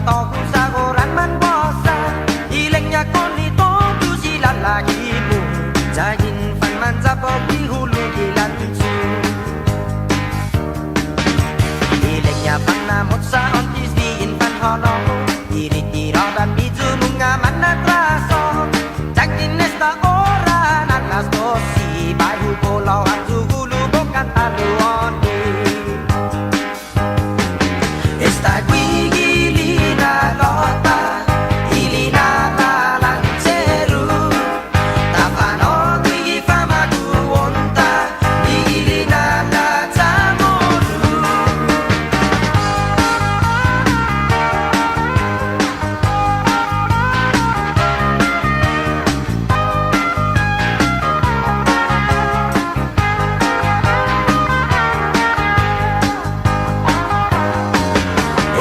toku sagoran man bosan hilangnya konito tu silat lagimu jagin fan man zapogi hulu gilansu hilangnya panamot sa ontis di infan hono iritiro dan biju munga mana traso jagin nesta ora nanas tosi bayu pulau atu hulu bukan taluoni esta guigilina lota ilina lalanceru tapano guigi fama kuonta guigilina la tamoru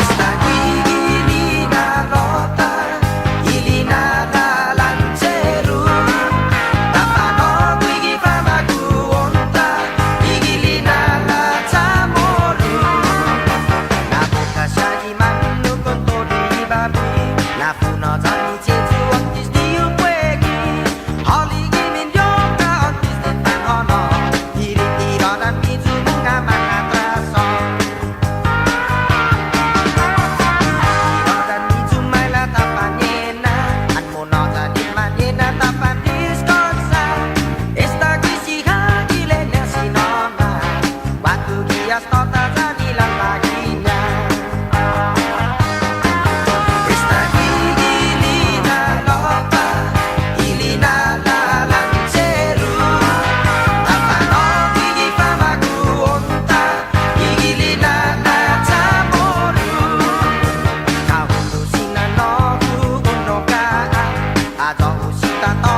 esta guigilina lota ilina lalanceru tapano guigi fama kuonta guigilina la tamoru nabuka shagi manu konto di babi nafuno zani chetu ontis di ukwegi holi gimin yoga ontis di tanhono iritiro dan biju bunga mana traso dan biju maila tapanyena anmono tadi manyena tapan diskonsa esta kisiha gilenya sinoma waktu gias tota zanilan laginya esta guigilina lota ilina lalanceru tapano guigi fama kuonta guigilina la tamoru kahundu sinano kugunoka atau usita to